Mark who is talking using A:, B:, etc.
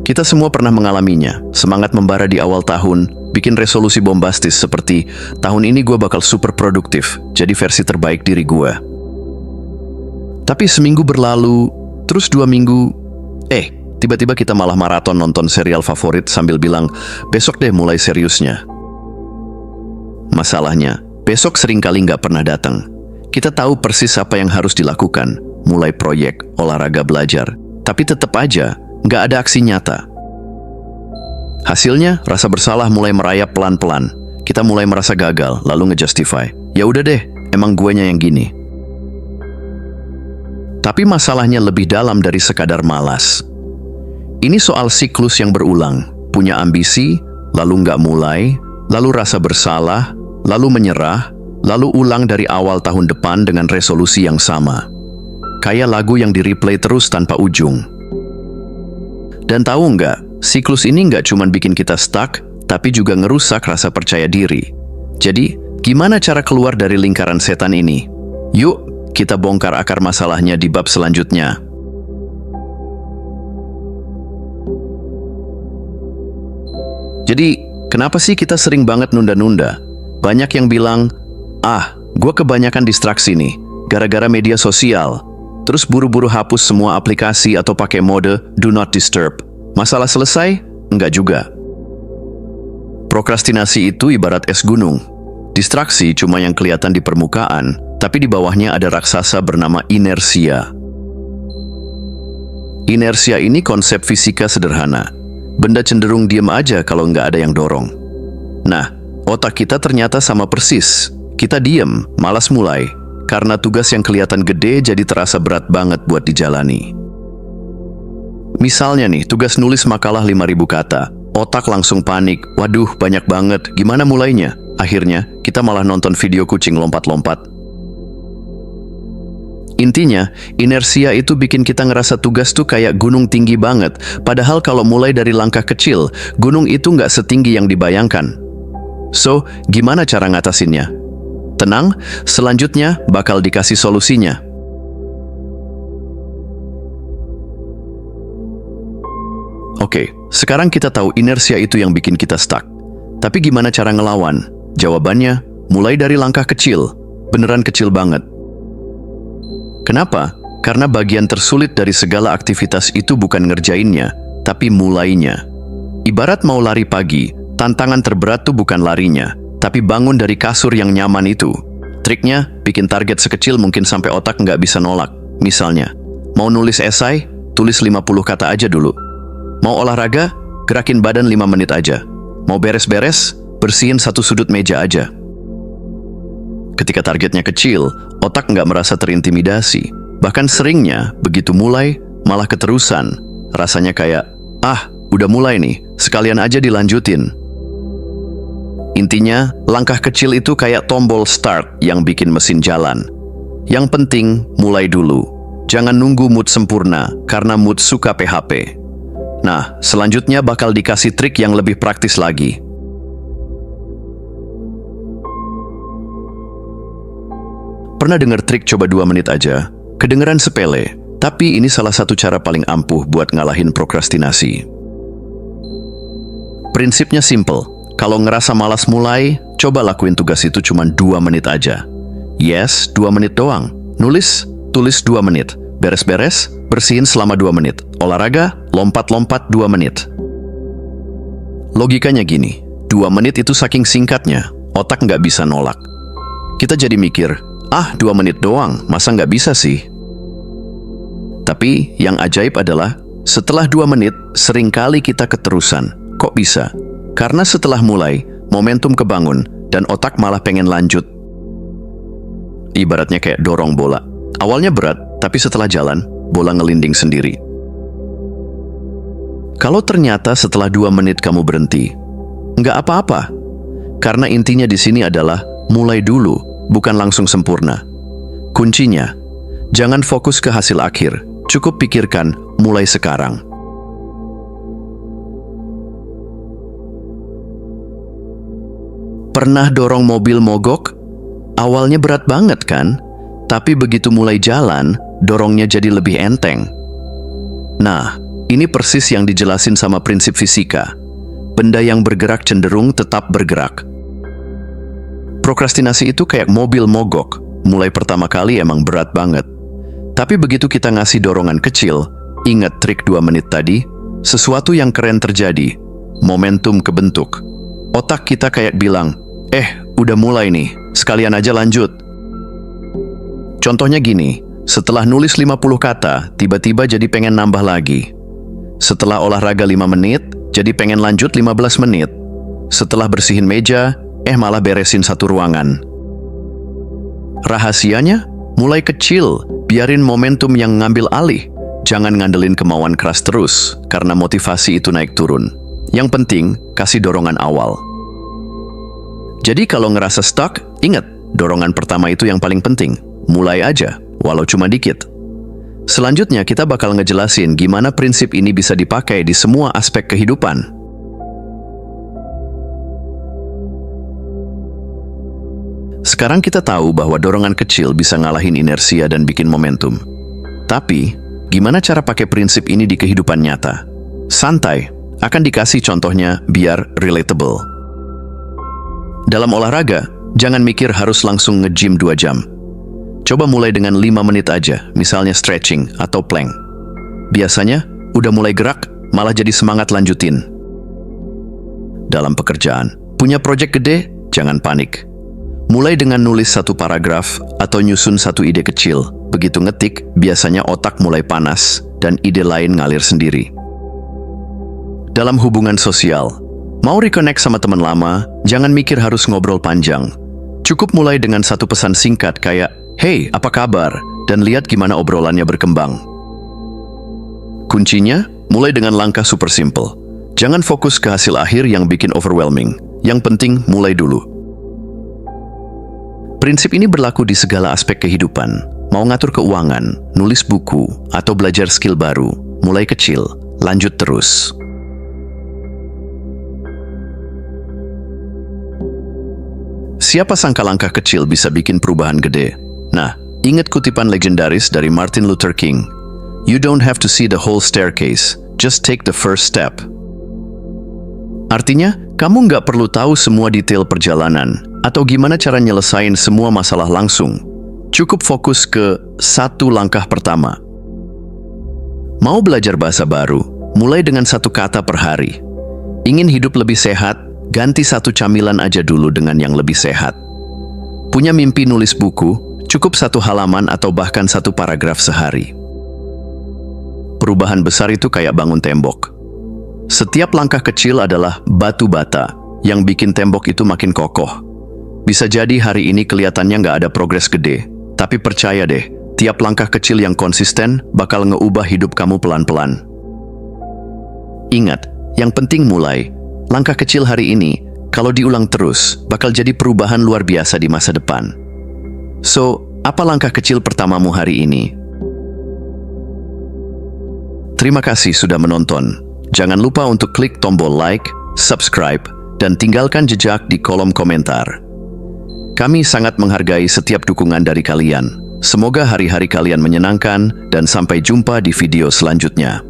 A: Kita semua pernah mengalaminya. Semangat membara di awal tahun, bikin resolusi bombastis seperti tahun ini gue bakal super produktif, jadi versi terbaik diri gue. Tapi seminggu berlalu, terus 2 minggu, tiba-tiba kita malah maraton nonton serial favorit sambil bilang, besok deh mulai seriusnya. Masalahnya, besok seringkali nggak pernah datang. Kita tahu persis apa yang harus dilakukan, mulai proyek, olahraga, belajar, tapi tetap aja nggak ada aksi nyata. Hasilnya, rasa bersalah mulai merayap pelan-pelan. Kita mulai merasa gagal, lalu ngejustify. Ya udah deh, emang guenya yang gini. Tapi masalahnya lebih dalam dari sekadar malas. Ini soal siklus yang berulang. Punya ambisi, lalu nggak mulai, lalu rasa bersalah, lalu menyerah, lalu ulang dari awal tahun depan dengan resolusi yang sama. Kayak lagu yang di-replay terus tanpa ujung. Dan tahu nggak, siklus ini nggak cuma bikin kita stuck, tapi juga ngerusak rasa percaya diri. Jadi, gimana cara keluar dari lingkaran setan ini? Yuk, kita bongkar akar masalahnya di bab selanjutnya. Jadi, kenapa sih kita sering banget nunda-nunda? Banyak yang bilang, gue kebanyakan distraksi nih, gara-gara media sosial. Terus buru-buru hapus semua aplikasi atau pakai mode Do Not Disturb. Masalah selesai? Enggak juga. Prokrastinasi itu ibarat es gunung. Distraksi cuma yang kelihatan di permukaan, tapi di bawahnya ada raksasa bernama inersia. Inersia ini konsep fisika sederhana. Benda cenderung diam aja kalau nggak ada yang dorong. Nah, otak kita ternyata sama persis. Kita diem, malas mulai. Karena tugas yang kelihatan gede jadi terasa berat banget buat dijalani. Misalnya nih, tugas nulis makalah 5.000 kata. Otak langsung panik, waduh banyak banget, gimana mulainya? Akhirnya, kita malah nonton video kucing lompat-lompat. Intinya, inersia itu bikin kita ngerasa tugas tuh kayak gunung tinggi banget. Padahal kalau mulai dari langkah kecil, gunung itu nggak setinggi yang dibayangkan. So, gimana cara ngatasinnya? Tenang, selanjutnya bakal dikasih solusinya. Oke, sekarang kita tahu inersia itu yang bikin kita stuck. Tapi gimana cara ngelawan? Jawabannya, mulai dari langkah kecil. Beneran kecil banget. Kenapa? Karena bagian tersulit dari segala aktivitas itu bukan ngerjainnya, tapi mulainya. Ibarat mau lari pagi, tantangan terberat tuh bukan larinya, tapi bangun dari kasur yang nyaman itu. Triknya, bikin target sekecil mungkin sampai otak nggak bisa nolak. Misalnya, mau nulis esai, tulis 50 kata aja dulu. Mau olahraga, gerakin badan 5 menit aja. Mau beres-beres, bersihin satu sudut meja aja. Ketika targetnya kecil, otak nggak merasa terintimidasi. Bahkan seringnya, begitu mulai, malah keterusan. Rasanya kayak, udah mulai nih, sekalian aja dilanjutin. Intinya, langkah kecil itu kayak tombol start yang bikin mesin jalan. Yang penting, mulai dulu. Jangan nunggu mood sempurna, karena mood suka PHP. Nah, selanjutnya bakal dikasih trik yang lebih praktis lagi. Pernah dengar trik coba 2 menit aja? Kedengeran sepele, tapi ini salah satu cara paling ampuh buat ngalahin prokrastinasi. Prinsipnya simple. Kalau ngerasa malas mulai, coba lakuin tugas itu cuma 2 menit aja. Yes, 2 menit doang. Nulis, tulis 2 menit. Beres-beres, bersihin selama 2 menit. Olahraga, lompat-lompat 2 menit. Logikanya gini, 2 menit itu saking singkatnya, otak nggak bisa nolak. Kita jadi mikir, 2 menit doang, masa nggak bisa sih? Tapi yang ajaib adalah, setelah 2 menit, seringkali kita keterusan. Kok bisa? Karena setelah mulai, momentum kebangun, dan otak malah pengen lanjut. Ibaratnya kayak dorong bola. Awalnya berat, tapi setelah jalan, bola ngelinding sendiri. Kalau ternyata setelah 2 menit kamu berhenti, nggak apa-apa. Karena intinya di sini adalah mulai dulu, bukan langsung sempurna. Kuncinya, jangan fokus ke hasil akhir, cukup pikirkan mulai sekarang. Pernah dorong mobil mogok? Awalnya berat banget kan? Tapi begitu mulai jalan, dorongnya jadi lebih enteng. Nah, Ini persis yang dijelasin sama prinsip fisika. Benda yang bergerak cenderung tetap bergerak. Prokrastinasi itu kayak mobil mogok. Mulai pertama kali emang berat banget. Tapi begitu kita ngasih dorongan kecil, ingat trik 2 menit tadi, sesuatu yang keren terjadi. Momentum kebentuk. Otak kita kayak bilang, udah mulai nih, sekalian aja lanjut. Contohnya gini, setelah nulis 50 kata, tiba-tiba jadi pengen nambah lagi. Setelah olahraga 5 menit, jadi pengen lanjut 15 menit. Setelah bersihin meja, malah beresin satu ruangan. Rahasianya, mulai kecil, biarin momentum yang ngambil alih. Jangan ngandelin kemauan keras terus, karena motivasi itu naik turun. Yang penting, kasih dorongan awal. Jadi kalau ngerasa stuck, ingat, dorongan pertama itu yang paling penting. Mulai aja, walau cuma dikit. Selanjutnya kita bakal ngejelasin gimana prinsip ini bisa dipakai di semua aspek kehidupan. Sekarang kita tahu bahwa dorongan kecil bisa ngalahin inersia dan bikin momentum. Tapi, gimana cara pakai prinsip ini di kehidupan nyata? Santai, akan dikasih contohnya biar relatable. Dalam olahraga, jangan mikir harus langsung nge-gym 2 jam. Coba mulai dengan 5 menit aja, misalnya stretching atau plank. Biasanya, udah mulai gerak, malah jadi semangat lanjutin. Dalam pekerjaan, punya proyek gede, jangan panik. Mulai dengan nulis 1 paragraf atau nyusun 1 ide kecil. Begitu ngetik, biasanya otak mulai panas dan ide lain ngalir sendiri. Dalam hubungan sosial, mau reconnect sama teman lama, jangan mikir harus ngobrol panjang. Cukup mulai dengan 1 pesan singkat kayak, "Hey, apa kabar?" dan lihat gimana obrolannya berkembang. Kuncinya, mulai dengan langkah super simple. Jangan fokus ke hasil akhir yang bikin overwhelming. Yang penting, mulai dulu. Prinsip ini berlaku di segala aspek kehidupan. Mau ngatur keuangan, nulis buku, atau belajar skill baru, mulai kecil, lanjut terus. Siapa sangka langkah kecil bisa bikin perubahan gede? Nah, ingat kutipan legendaris dari Martin Luther King. You don't have to see the whole staircase, just take the first step. Artinya, kamu nggak perlu tahu semua detail perjalanan atau gimana cara nyelesain semua masalah langsung. Cukup fokus ke 1 langkah pertama. Mau belajar bahasa baru, mulai dengan 1 kata per hari. Ingin hidup lebih sehat, ganti 1 camilan aja dulu dengan yang lebih sehat. Punya mimpi nulis buku, cukup 1 halaman atau bahkan 1 paragraf sehari. Perubahan besar itu kayak bangun tembok. Setiap langkah kecil adalah batu bata yang bikin tembok itu makin kokoh. Bisa jadi hari ini kelihatannya nggak ada progres gede, tapi percaya deh, tiap langkah kecil yang konsisten bakal ngeubah hidup kamu pelan-pelan. Ingat, yang penting mulai. Langkah kecil hari ini, kalau diulang terus, bakal jadi perubahan luar biasa di masa depan. So, apa langkah kecil pertamamu hari ini? Terima kasih sudah menonton. Jangan lupa untuk klik tombol like, subscribe, dan tinggalkan jejak di kolom komentar. Kami sangat menghargai setiap dukungan dari kalian. Semoga hari-hari kalian menyenangkan dan sampai jumpa di video selanjutnya.